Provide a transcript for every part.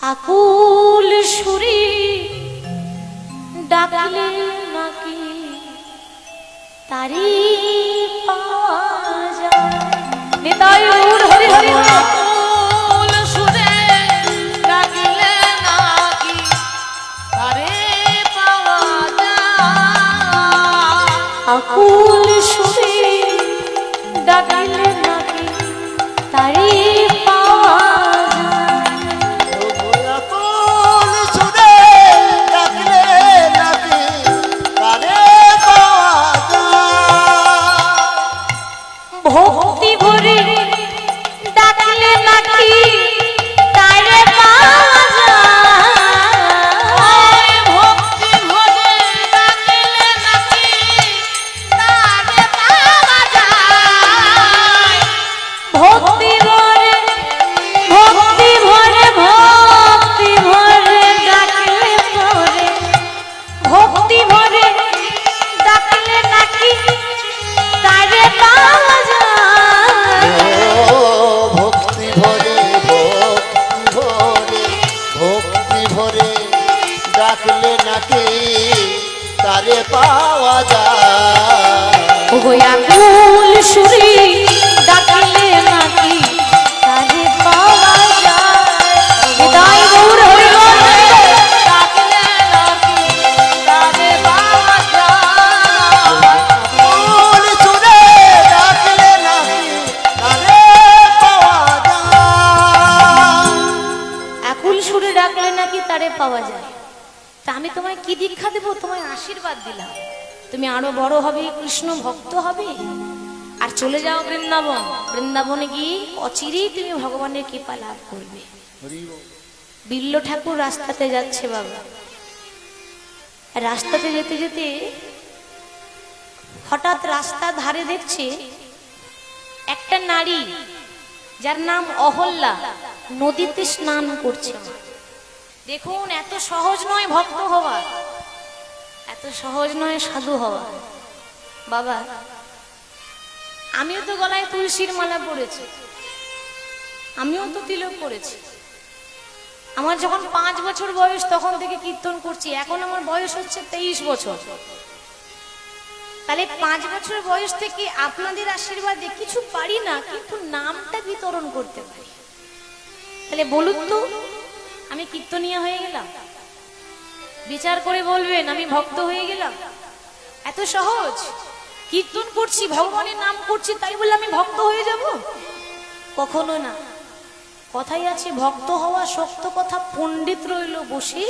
আকুল সুরে ডাকলে নাকি তারি পাওয়া যায়। নিতাই গৌর হরি হরি। আকুল সুরে ডাকলে নাকি তারে পাওয়া যায়। আকুল সুরে ডাকলে নাকি তারি পাওয়া ভক্তি ভরে ডাকলে নাকি তারে পাওয়া যায়। ভক্তি ভরে ডাকলে নাকি তারে পাওয়া যায়। ভক্তি ভরে ভক্তি ভরে ভক্তি ভরে ডাকলে পরে ভক্তি ভরে ডাকলে নাকি তারে পাওয়া যায়। ভক্তি ভরে ভক্তি ভরে ডাকলে নাকি তারে পাওয়া যায়। ওগো আকুল সুরে ডাকলে নাকি তারে পাওয়া যায়। নিতাই গৌর হরি বল। ডাকলে নাকি তারে পাওয়া যায়। আকুল সুরে ডাকলে নাকি তারে পাওয়া যায়। আকুল সুরে ডাকলে নাকি তারে পাওয়া যায়। তা আমি তোমায় কি দীক্ষা দেব? তোমায় আশীর্বাদ দিলাম, তুমি আরো বড় হবে, কৃষ্ণ ভক্ত হবে, আর চলে যাও বৃন্দাবন। বৃন্দাবনে গিয়ে অচিরেই তুমি ভগবানের কৃপা লাভ করবে। বিল্ল ঠাকুর রাস্তাতে যাচ্ছে বাবা, রাস্তাতে যেতে যেতে হঠাৎ রাস্তার ধারে দেখছে একটা নারী যার নাম অহল্যা নদীতে স্নান করছে। দেখুন, এত সহজ নয় ভক্ত হওয়া, এত সহজ নয় সাধু হওয়া। বাবা, আমিও তো গলায় তুলসীর মালা পরেছি, আমিও তো তিলক পরেছি। আমার যখন 5 বছর বয়স তখন থেকে কীর্তন করছি, এখন আমার বয়স হচ্ছে 23 বছর। তাহলে 5 বছর বয়স থেকে আপনাদের আশীর্বাদে কিছু পারি না, কিন্তু নামটা বিতরণ করতে পারি। তাহলে বলুন তো, আমি কীর্তনিয়া হয়ে গেলাম? বিচার করে বলবেন আমি ভক্ত হয়ে গেলাম? এত সহজ? কীর্তন করছি, ভগবানের নাম করছি, তাই বলে আমি ভক্ত হয়ে যাব? কখনো না। কথাই আছে, ভক্ত হওয়া শক্ত কথা, পণ্ডিত রইল বসে,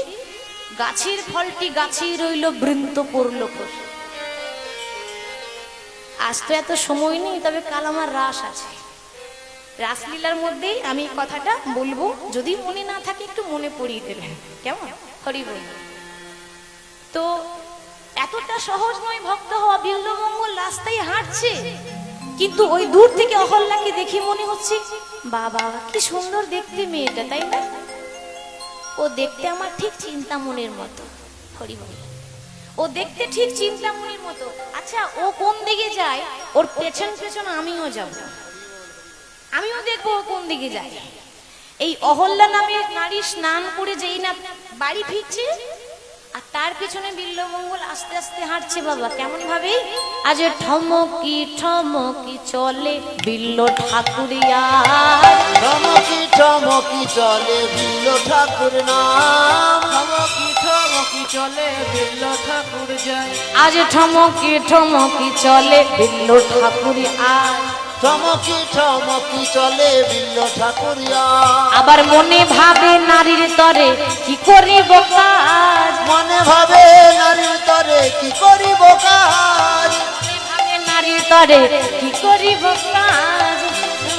গাছের ফলটি গাছেই রইল, বৃন্ত পড়ল বসে। আজ তো এত সময় নেই, তবে কাল আমার রাস আছে। রাসলীলার মধ্যেই আমি কথাটা বলবো, যদি মনে না থাকে একটু মনে পড়িয়ে দেবেন, কেমন? হরি বল। তো এতটা সহজ নয় ভক্ত হওয়া। বিল্লমঙ্গল রাস্তায় হাঁটছে, কিন্তু ওই দূর থেকে অহল্যাকে দেখে মনে হচ্ছে বাবা কি সুন্দর দেখতে মেয়েটা, তাই না? ও দেখতে আমার ঠিক চিন্তামণির মতো। হরি বল। ও দেখতে ঠিক চিন্তামণির মতো। আচ্ছা, ও কোন দিকে যায়, ওর পেছন পেছন আমিও যাব, আমিও দেখবো ও কোন দিকে যায়। এই অহল্যা নামের নারী স্নান করে যেই না বাড়ি ফিরছে, আর তার পিছনে বিল্লমঙ্গল আস্তে আস্তে হাঁটছে। বাবা কেমন ভাবে? আজ ঠমকি ঠমকি চলে বিল্ল ঠাকুরিয়া, ঠমকি ঠমকি চলে বিল্ল ঠাকুর নাম। ঠমকি ঠমকি চলে বিল্ল ঠাকুর যায়। আজ ঠমকি ঠমকি চলে বিল্ল ঠাকুরিয়া, ঠমকি ঠমকি চলে বিল্ল ঠাকুরিয়া। আবার মনে ভাবে নারীর তরে কি করিব কাজ, মনে ভাবে নারীর তরে কি করিব কাজ। মনে ভাবে নারীর তরে কি করিব কাজ,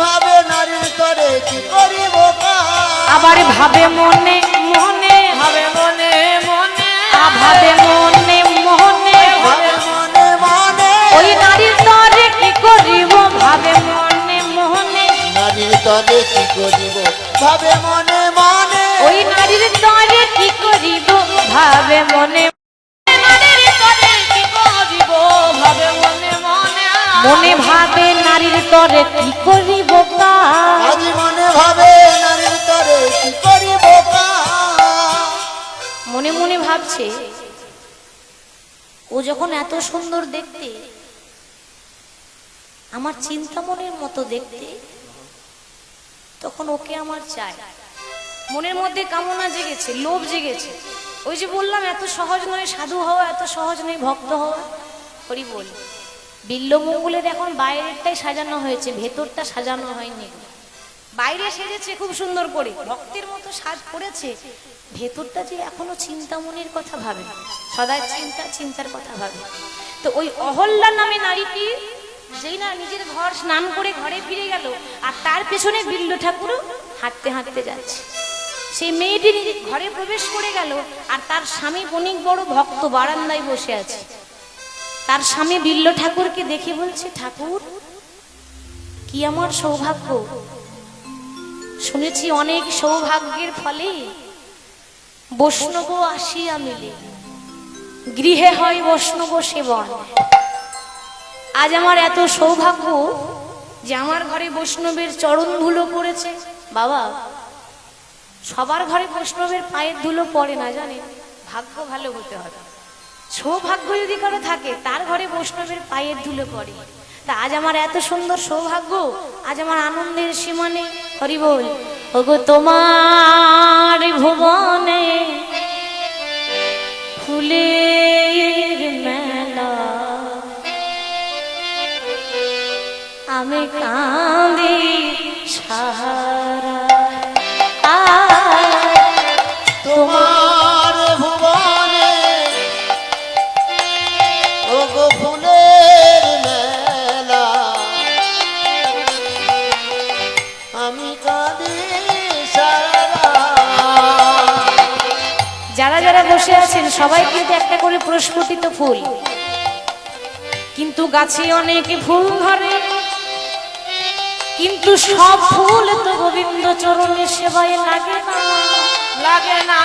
ভাবে নারীর তরে কি করিব কাজ। আবার ভাবে মনে মনে, ভাবে মনে মনে, ভাবে মনে মনে, ভাবে মনে মনে ওই নারীর তরে কি করিব, ভাবে মনে মনে, নারীর তরে কি করিব ভাবে মনে মনে। ওই নারীর তরে কি করিব, ভাবে মনে নারীর তরে কি করিব, ভাবে মনে মনে। মনে ভাবে নারীর তরে কি করিব কাজ, আজ মনে ভাবে নারীর তরে কি করিব কাজ। ভাবছে ও যখন এত সুন্দর দেখতে, আমার চিন্তামনের মতো দেখতে, তখন ওকে আমার চাই। মনের মধ্যে কামনা জেগেছে, লোভ জেগেছে। ওই যে বললাম এত সহজ নয় সাধু হওয়া, এত সহজ নয় ভক্ত হওয়া। হরি বল। বিল্লমঙ্গলের এখন বাইরেরটাই সাজানো হয়েছে, ভেতরটা সাজানো হয়নি। বাইরে সেজেছে খুব সুন্দর করে, ভক্তের মতো সাজ করেছে, ভেতরটা যে এখনো চিন্তামনির কথা ভাবে, সদাই চিন্তার কথা ভাবে। তো ওই অহল্যা নামে নারীটি যেই না নিজের ঘর স্নান করে ঘরে ফিরে গেল, আর তার পেছনে বিল্ল ঠাকুরও হাঁটতে হাঁটতে যাচ্ছে। সেই মেয়েটি নিজের ঘরে প্রবেশ করে গেল, আর তার স্বামী বণিক বড় ভক্ত বারান্দায় বসে আছে। তার স্বামী বিল্ল ঠাকুরকে দেখে বলছে, ঠাকুর কি আমার সৌভাগ্য, শুনেছি অনেক সৌভাগ্যের ফলে বৈষ্ণব আসিয়া মিলে, গৃহে হয় বৈষ্ণব সেবন। আজ আমার এত সৌভাগ্য যে আমার ঘরে বৈষ্ণবের চরণ ধুলো পড়েছে। বাবা, সবার ঘরে বৈষ্ণবের পায়ের ধুলো পড়ে না, জানেন? ভাগ্য ভালো হতে হবে। সৌভাগ্য যদি কারো থাকে, তার ঘরে বৈষ্ণবের পায়ের ধুলো পড়ে। তা আজ আমার এত সুন্দর সৌভাগ্য, আজ আমার আনন্দের সীমা নেই। হরি বল। ওগো তোমার ভুবনে ফুলের মেলা, আমি কাঁদি সাহারা। তোমার ভুবনে ওগো ফুলের মেলা, আমি কাঁদি সারা। যারা যারা বসে আছেন সবাই কিন্তু একটা করে প্রস্ফুটিত ফুল, কিন্তু গাছে অনেক ফুল ধরে, কিন্তু সব ফুল তো গোবিন্দ চরণের সেবায় লাগে না, লাগে না।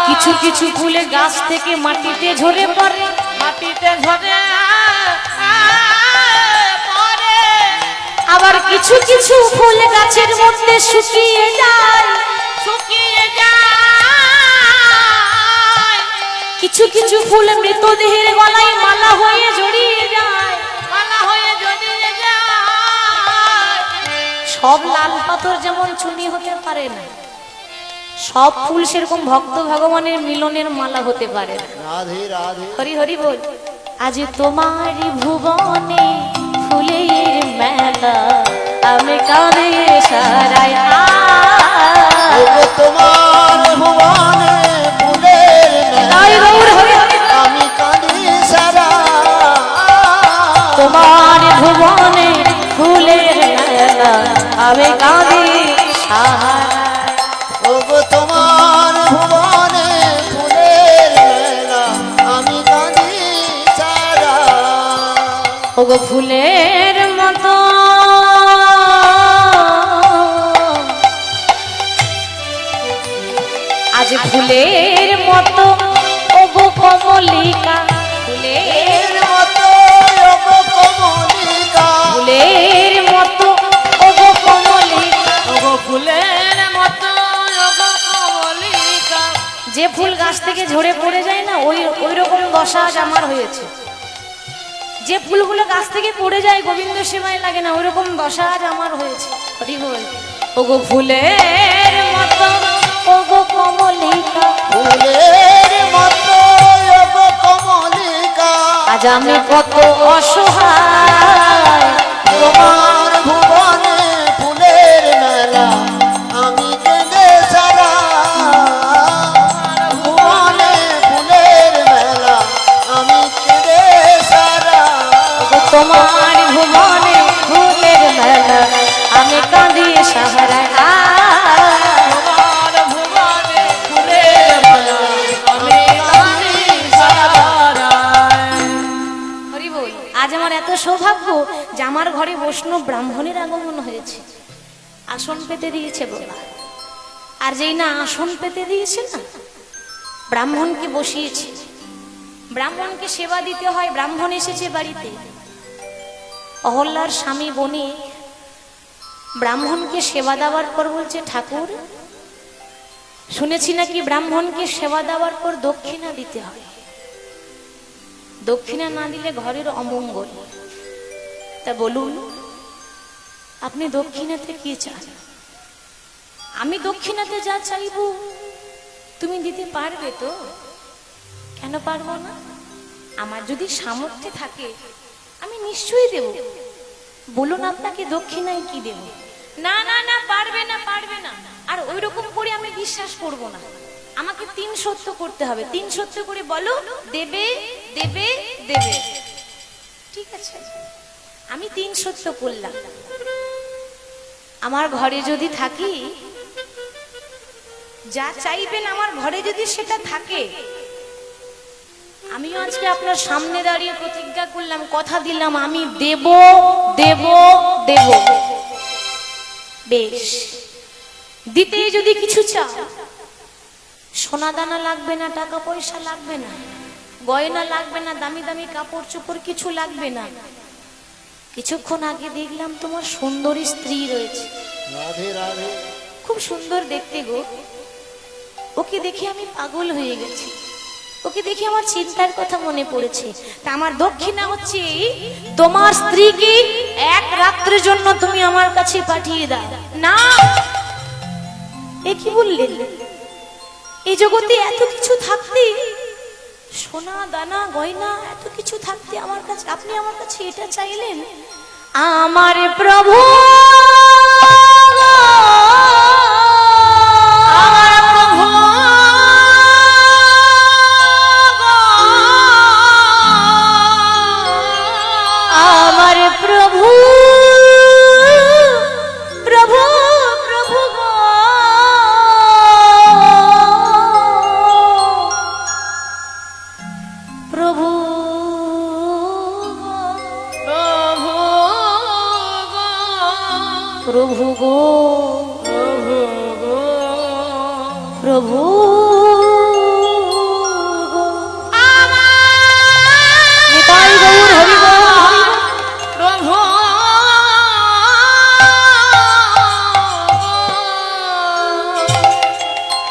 কিছু কিছু ফুলে গাছ থেকে মাটিতে ঝরে পড়ে, মাটিতে ঝরে পড়ে, আবার কিছু কিছু ফুল গাছের মধ্যে শুকিয়ে যায়, শুকিয়ে যায়। কিছু কিছু ফুল মৃতদেহের গলায় মালা হয়ে জড়িয়ে যায়, মালা হয়ে জড়িয়ে যায়। সব লাল পাথর যেমন চুনি হতে পারে না, সব ফুল সেরকম ভক্ত ভগবানের মিলনের মালা হতে পারে না। রাধে রাধে। হরি হরি বল। আজ তোমারি ভুবনে ফুলের মেলা, আমি কাঁদে সারাই। ওগো তোমার ভুবনে ফুলের মেলা, আমি কাঁদি সারা। তোমার ভুবনে ফুলের মেলা, আমি কাঁদি সারাই। ওগো তোমার ভুবনে ফুলের মেলা, আমি কাঁদি সারা। ওগো ফুলের মতো আজ ফুলের মতো ওগো কমলিকা, ফুলের মতো ওগো কমলিকা, ফুলের মতো ওগো কমলিকা। ওগো ফুলের মতো ওগো কমলিকা। যে ফুল গাছ থেকে ঝরে পড়ে যায় না, ওই রকম দশা আজ আমার হয়েছে। যে ফুলগুলো গাছ থেকে পড়ে যায়, গোবিন্দ সেবায় লাগে না, ওই রকম দশা আজ আমার হয়েছে। হরি বল। ওগো ফুলের মতো ওগো কমলিকা, ফুলের মতো ওগো কমলিকা, আজ আমি কত অসহায়। তোমার ভুবনে ফুলের মেলা, আমি কেঁদে সারা। ভুবনে ফুলের মেলা, আমি কেঁদে সারা। ওগো তোমার ভুবনে ফুলের মেলা, আমি কাঁদি সাহারায়। তোমার ভুবনে ফুলের মেলা, আমি কাঁদি সারায়। হরি বল। আজ আমার এত সৌভাগ্য যে আমার ঘরে বৈষ্ণব ব্রাহ্মণের আগমন হয়েছে, আসন পেতে দিয়েছে বাবা। আর যেই না আসন পেতে দিয়েছে না, ব্রাহ্মণকে বসিয়েছে, ব্রাহ্মণকে সেবা দিতে হয়। ব্রাহ্মণ এসেছে বাড়িতে, অহল্যার স্বামী বণিক ব্রাহ্মণকে সেবা দেওয়ার পর বলছে, ঠাকুর শুনেছি নাকি ব্রাহ্মণকে সেবা দেওয়ার পর দক্ষিণা দিতে হয়, দক্ষিণা না দিলে ঘরের অমঙ্গল। তা বলুন আপনি দক্ষিণাতে কি চান? আমি দক্ষিণাতে যা চাইবো তুমি দিতে পারবে তো? কেন পারবো না? আমার যদি সামর্থ্য থাকে আমি নিশ্চয়ই দেব। বলুন আপনাকে দক্ষিণায় কি দেব? না না না, পারবে না, পারবে না। আর ওই রকম করে আমি বিশ্বাস করব না, আমাকে 3 সত্য করতে হবে। 3 সত্য করে বলো, দেবে দেবে দেবে। ঠিক আছে, আমি 3 সত্য করলাম। আমার ঘরে যদি থাকি, যা চাইবেন আমার ঘরে যদি সেটা থাকে, আমিও আজকে আপনার সামনে দাঁড়িয়ে প্রতিজ্ঞা করলাম, কথা দিলাম আমি দেব দেব দেব। বেশ, দিতেই যদি কিছু চাও, সোনা দানা লাগবে না, টাকা পয়সা লাগবে না, গয়না লাগবে না, দামি দামি কাপড় চোপড় কিছু লাগবে না। কিছুক্ষণ আগে দেখলাম তোমার সুন্দরী স্ত্রী রয়েছে, রাধে রাধে। খুব সুন্দর দেখতে গো। ওকে দেখে আমি পাগল হয়ে গেছি, ওকে দেখে আমার চিন্তার কথা মনে পড়েছে। তা আমার দক্ষিণা হচ্ছে তোমার স্ত্রীকে 1 রাত্রের জন্য তুমি আমার কাছে পাঠিয়ে দাও। না, এ কি বললেন? এই জগতে এত কিছু থাকতে, সোনা দানা গয়না এত কিছু থাকতে আমার কাছে আপনি আমার কাছে এটা চাইলেন? আমার প্রভু, আমার প্রভু, আমার প্রভু, প্রভু প্রভু গো, প্রভু প্রভু গো, প্রভু গো, প্রভু